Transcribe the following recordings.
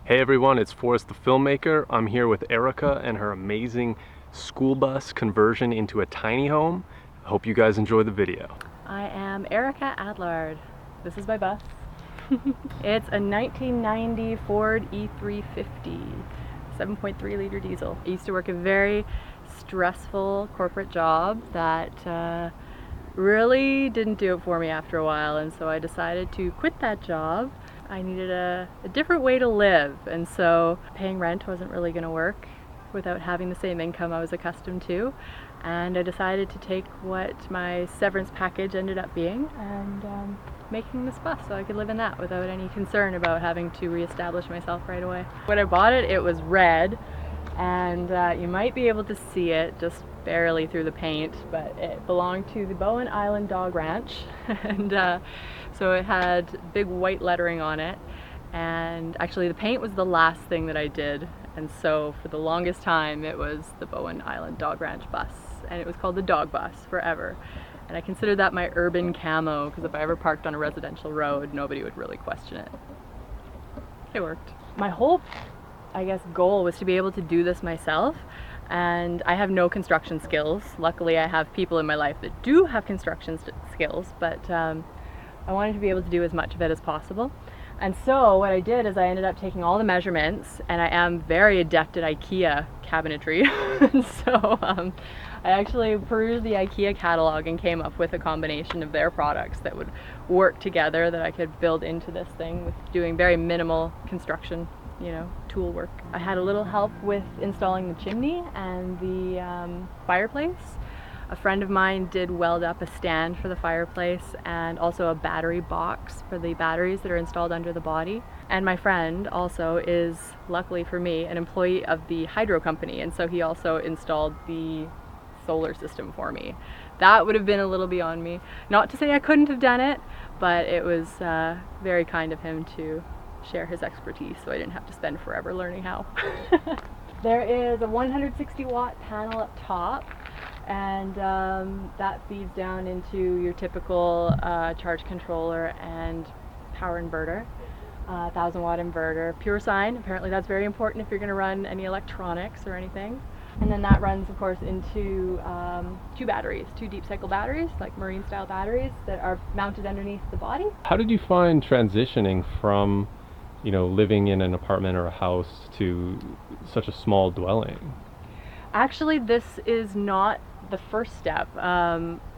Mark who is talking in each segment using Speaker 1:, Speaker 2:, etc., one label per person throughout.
Speaker 1: Hey everyone, it's Forrest the filmmaker. I'm here with Erica and her amazing school bus conversion into a tiny home. I hope you guys enjoy the video.
Speaker 2: I am Erica Adlard. This is my bus. It's a 1990 Ford E350, 7.3 liter diesel. I used to work a very stressful corporate job that really didn't do it for me after a while, and so I decided to quit that job. I needed a different way to live, and so paying rent wasn't really going to work without having the same income I was accustomed to, and I decided to take what my severance package ended up being and making this bus so I could live in that without any concern about having to reestablish myself right away. When I bought it, it was red, and you might be able to see it just barely through the paint, but it belonged to the Bowen Island Dog Ranch, and so it had big white lettering on it, and actually the paint was the last thing that I did, and so for the longest time it was the Bowen Island Dog Ranch bus, and it was called the Dog Bus forever. And I considered that my urban camo, because if I ever parked on a residential road, nobody would really question it. It worked. My whole, I guess, goal was to be able to do this myself, and I have no construction skills. Luckily I have people in my life that do have construction skills, but I wanted to be able to do as much of it as possible. And so what I did is I ended up taking all the measurements, and I am very adept at IKEA cabinetry. So I actually perused the IKEA catalog and came up with a combination of their products that would work together, that I could build into this thing with doing very minimal construction, tool work. I had a little help with installing the chimney and the fireplace. A friend of mine did weld up a stand for the fireplace and also a battery box for the batteries that are installed under the body. And my friend also is, luckily for me, an employee of the hydro company, and so he also installed the solar system for me. That would have been a little beyond me. Not to say I couldn't have done it, but it was very kind of him to share his expertise so I didn't have to spend forever learning how. There is a 160 watt panel up top, and that feeds down into your typical charge controller and power inverter, 1000 watt inverter, pure sine. Apparently that's very important if you're going to run any electronics or anything. And then that runs, of course, into two batteries, two deep cycle batteries, like marine style batteries that are mounted underneath the body.
Speaker 1: How did you find transitioning from, living in an apartment or a house to such a small dwelling?
Speaker 2: Actually, this is not the first step.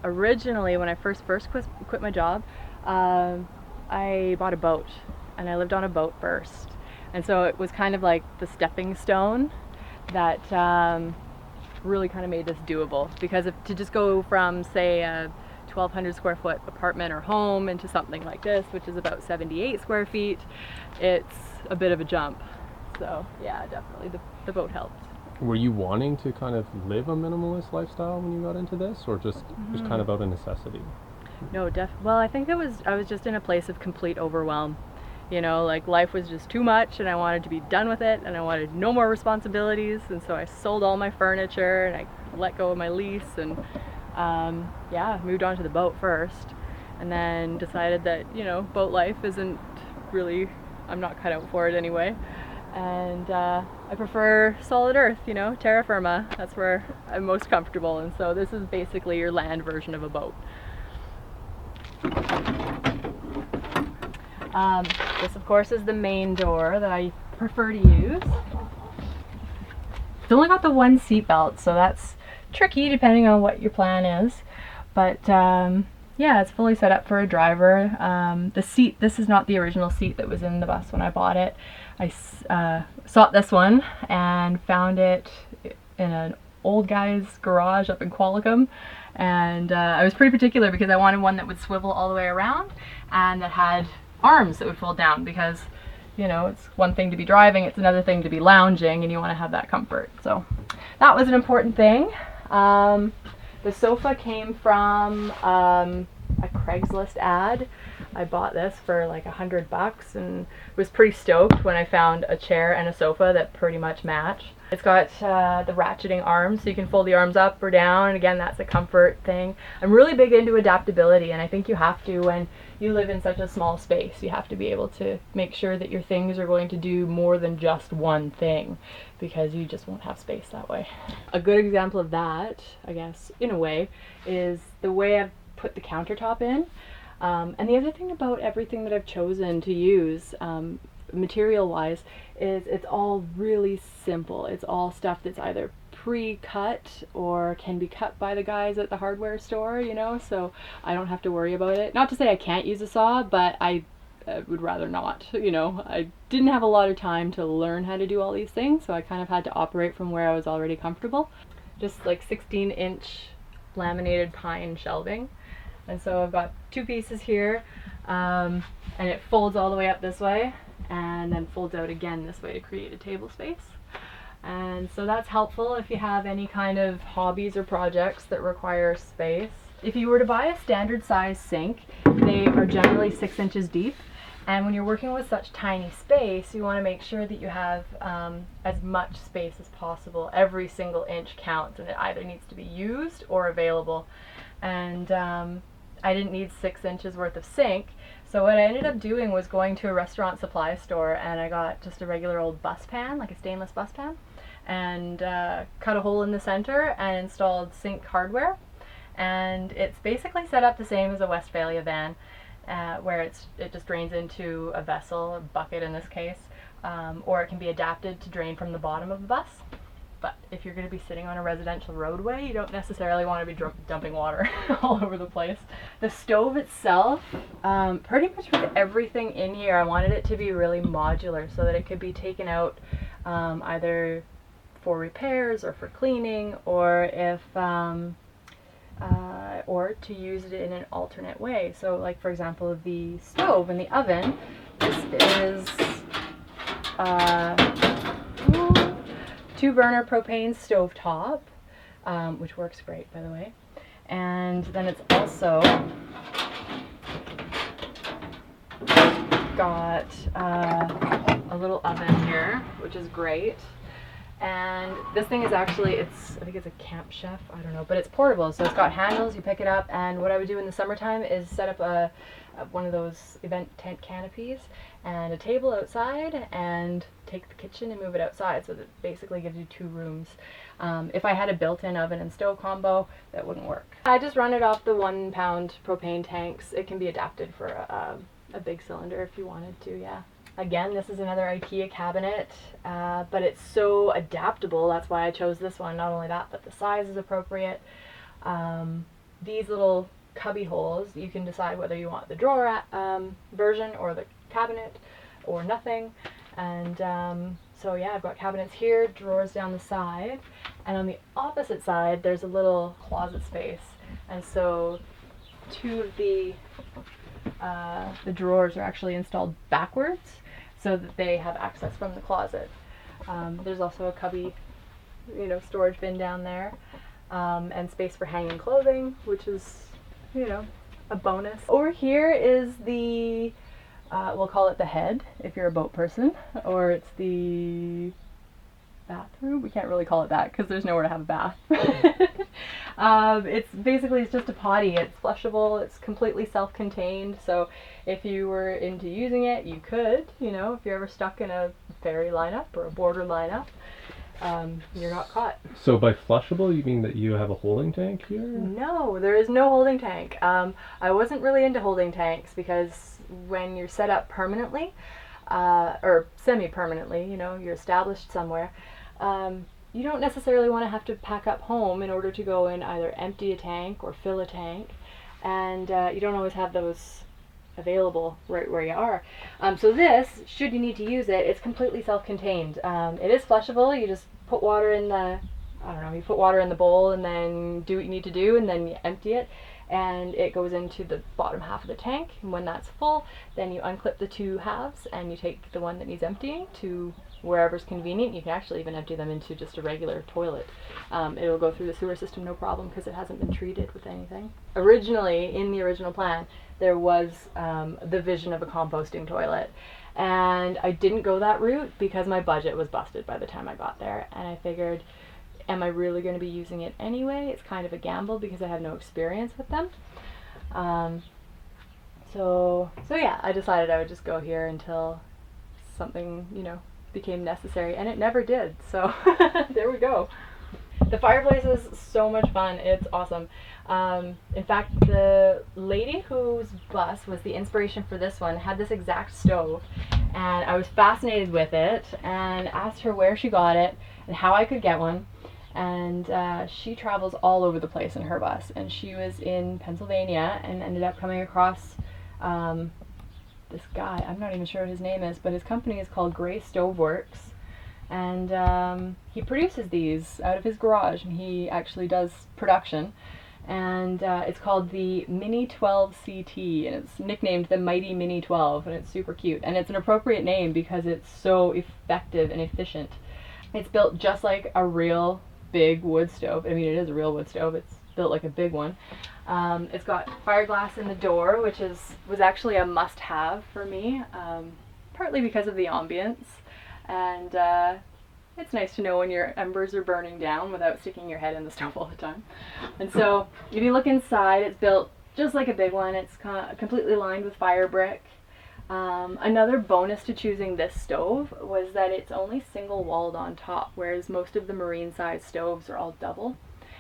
Speaker 2: Originally, when I first quit my job, I bought a boat, and I lived on a boat first. And so it was kind of like the stepping stone that really kind of made this doable, because to just go from, say, a 1,200 square foot apartment or home into something like this, which is about 78 square feet, it's a bit of a jump. So yeah, definitely the boat helped.
Speaker 1: Were you wanting to kind of live a minimalist lifestyle when you got into this, or just kind of out of necessity?
Speaker 2: No, well, I think I was just in a place of complete overwhelm. Like life was just too much, and I wanted to be done with it, and I wanted no more responsibilities, and so I sold all my furniture, and I let go of my lease, and moved on to the boat first, and then decided that, boat life isn't really, I'm not cut out for it anyway. And I prefer solid earth, terra firma. That's where I'm most comfortable, and so this is basically your land version of a boat. This, of course, is the main door that I prefer to use. It's only got the one seat belt, so that's tricky depending on what your plan is. But yeah, it's fully set up for a driver. The seat, this is not the original seat that was in the bus when I bought it. I sought this one and found it in an old guy's garage up in Qualicum, and I was pretty particular because I wanted one that would swivel all the way around and that had arms that would fold down, because it's one thing to be driving, it's another thing to be lounging, and you want to have that comfort. So that was an important thing. The sofa came from a Craigslist ad. I bought this for like $100 and was pretty stoked when I found a chair and a sofa that pretty much match. It's got the ratcheting arms, so you can fold the arms up or down, and again, that's a comfort thing. I'm really big into adaptability, and I think you have to when you live in such a small space. You have to be able to make sure that your things are going to do more than just one thing, because you just won't have space that way. A good example of that, I guess, in a way, is the way I've put the countertop in. And the other thing about everything that I've chosen to use, material-wise, is it's all really simple. It's all stuff that's either pre-cut or can be cut by the guys at the hardware store, you know, so I don't have to worry about it. Not to say I can't use a saw, but I would rather not, you know. I didn't have a lot of time to learn how to do all these things, so I kind of had to operate from where I was already comfortable. Just like 16-inch laminated pine shelving. And so I've got two pieces here, and it folds all the way up this way and then folds out again this way to create a table space. And so that's helpful if you have any kind of hobbies or projects that require space. If you were to buy a standard size sink, they are generally 6 inches deep. And when you're working with such tiny space, you want to make sure that you have as much space as possible. Every single inch counts, and it either needs to be used or available. And I didn't need 6 inches worth of sink, so what I ended up doing was going to a restaurant supply store, and I got just a regular old bus pan, like a stainless bus pan, and cut a hole in the center and installed sink hardware. And it's basically set up the same as a Westphalia van, where it just drains into a vessel, a bucket in this case, or it can be adapted to drain from the bottom of the bus. But if you're going to be sitting on a residential roadway, you don't necessarily want to be dumping water all over the place. The stove itself, pretty much with everything in here, I wanted it to be really modular so that it could be taken out either for repairs or for cleaning, or if or to use it in an alternate way. So like, for example, the stove and the oven, this is 2-burner propane stove top, which works great, by the way. And then it's also got a little oven here, which is great. And this thing is actually, I think it's a Camp Chef, I don't know, but it's portable, so it's got handles, you pick it up, and what I would do in the summertime is set up one of those event tent canopies and a table outside, and take the kitchen and move it outside, so that basically gives you 2 rooms. If I had a built-in oven and stove combo, that wouldn't work. I just run it off the 1-pound propane tanks. It can be adapted for a big cylinder if you wanted to, yeah. Again, this is another IKEA cabinet, but it's so adaptable. That's why I chose this one. Not only that, but the size is appropriate. These little cubby holes, you can decide whether you want the drawer version or the cabinet or nothing. And so yeah, I've got cabinets here, drawers down the side, and on the opposite side there's a little closet space. And so 2 of the drawers are actually installed backwards so that they have access from the closet. There's also a cubby, you know, storage bin down there, and space for hanging clothing, which is, you know, a bonus. Over here is the, we'll call it the head if you're a boat person, or it's the bathroom. We can't really call it that because there's nowhere to have a bath. It's just a potty. It's flushable. It's completely self-contained. So if you were into using it, you could, you know, if you're ever stuck in a ferry lineup or a border lineup, you're not caught.
Speaker 1: So by flushable, you mean that you have a holding tank here?
Speaker 2: No, there is no holding tank. I wasn't really into holding tanks because when you're set up permanently, or semi-permanently, you know, you're established somewhere, you don't necessarily want to have to pack up home in order to go and either empty a tank or fill a tank, and you don't always have those available right where you are. So this, should you need to use it, it's completely self-contained. It is flushable. You just put water in the, you put water in the bowl and then do what you need to do, and then you empty it, and it goes into the bottom half of the tank. And when that's full, then you unclip the 2 halves and you take the one that needs emptying to wherever's convenient. You can actually even empty them into just a regular toilet. It'll go through the sewer system no problem because it hasn't been treated with anything. Originally, in the original plan, there was the vision of a composting toilet. And I didn't go that route because my budget was busted by the time I got there. And I figured, am I really going to be using it anyway? It's kind of a gamble because I have no experience with them. So yeah, I decided I would just go here until something, became necessary. And it never did. So there we go. The fireplace is so much fun. It's awesome. In fact, the lady whose bus was the inspiration for this one had this exact stove, and I was fascinated with it and asked her where she got it and how I could get one. And she travels all over the place in her bus, and she was in Pennsylvania and ended up coming across this guy. I'm not even sure what his name is, but his company is called Gray Stove Works. And he produces these out of his garage, and he actually does production. And it's called the Mini 12 CT, and it's nicknamed the Mighty Mini 12, and it's super cute. And it's an appropriate name because it's so effective and efficient. It's built just like a real big wood stove. I mean, it is a real wood stove. It's built like a big one. It's got fiberglass in the door, which was actually a must-have for me, partly because of the ambience. And it's nice to know when your embers are burning down without sticking your head in the stove all the time. And so if you look inside, it's built just like a big one. It's completely lined with fire brick. Another bonus to choosing this stove was that it's only single walled on top, whereas most of the marine size stoves are all double.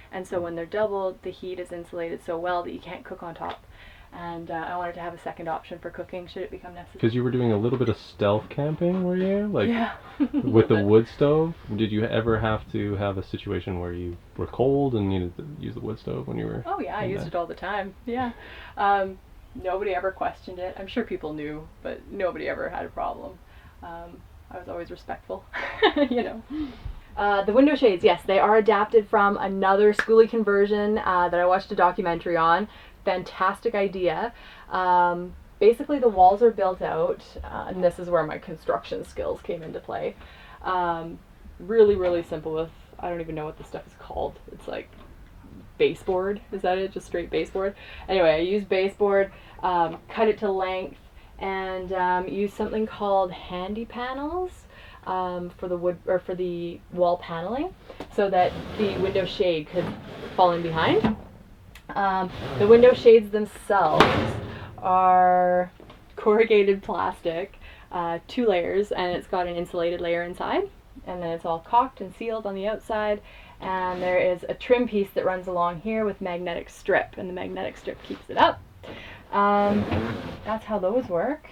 Speaker 2: And so when they're double, the heat is insulated so well that you can't cook on top. And I wanted to have a second option for cooking should it become necessary.
Speaker 1: Because you were doing a little bit of stealth camping, were you? Like,
Speaker 2: yeah.
Speaker 1: with the wood stove? Did you ever have to have a situation where you were cold and needed to use the wood stove when you were...
Speaker 2: Oh yeah, I used it all the time. Yeah. Nobody ever questioned it. I'm sure people knew, but nobody ever had a problem. I was always respectful, The window shades, yes, they are adapted from another skooli conversion that I watched a documentary on. Fantastic idea. Basically, the walls are built out, and this is where my construction skills came into play. Really, really simple with, I don't even know what this stuff is called. It's like baseboard, is that it? Just straight baseboard? Anyway, I used baseboard, cut it to length, and used something called handy panels for the wood or for the wall paneling, so that the window shade could fall in behind. The window shades themselves are corrugated plastic, 2 layers, and it's got an insulated layer inside, and then it's all caulked and sealed on the outside, and there is a trim piece that runs along here with magnetic strip, and the magnetic strip keeps it up. That's how those work.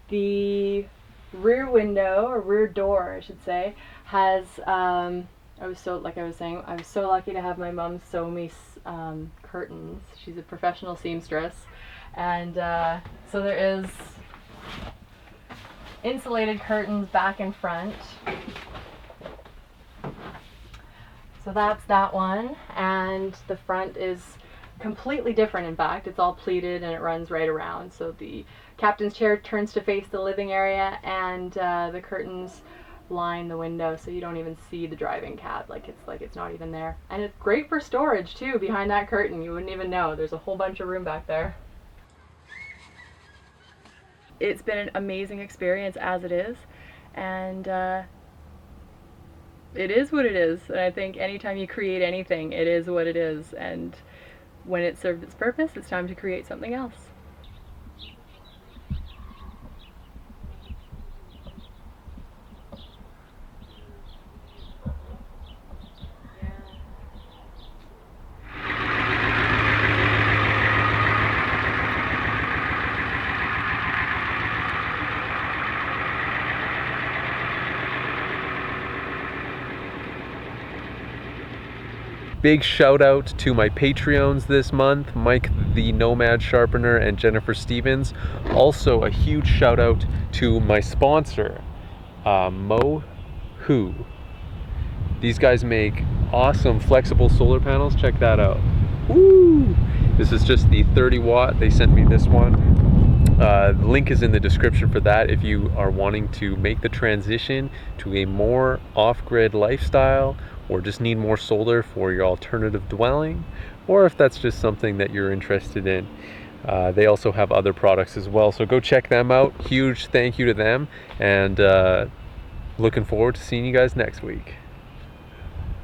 Speaker 2: The rear window, or rear door I should say, has I was so lucky to have my mom sew me curtains. She's a professional seamstress, and so there is insulated curtains back and front. So that's that one, and the front is completely different. In fact, it's all pleated and it runs right around, so the captain's chair turns to face the living area, and the curtains line the window so you don't even see the driving cab, like it's not even there. And it's great for storage too. Behind that curtain, you wouldn't even know there's a whole bunch of room back there. It's been an amazing experience as it is, and it is what it is. And I think anytime you create anything, it is what it is, and when it served its purpose, it's time to create something else.
Speaker 1: Big shout out to my Patreons this month, Mike the Nomad Sharpener and Jennifer Stevens. Also a huge shout out to my sponsor, Mo-Hu. These guys make awesome flexible solar panels. Check that out. Woo! This is just the 30 watt. They sent me this one. The link is in the description for that if you are wanting to make the transition to a more off-grid lifestyle, or just need more solar for your alternative dwelling, or if that's just something that you're interested in. They also have other products as well, so go check them out. Huge thank you to them, and looking forward to seeing you guys next week.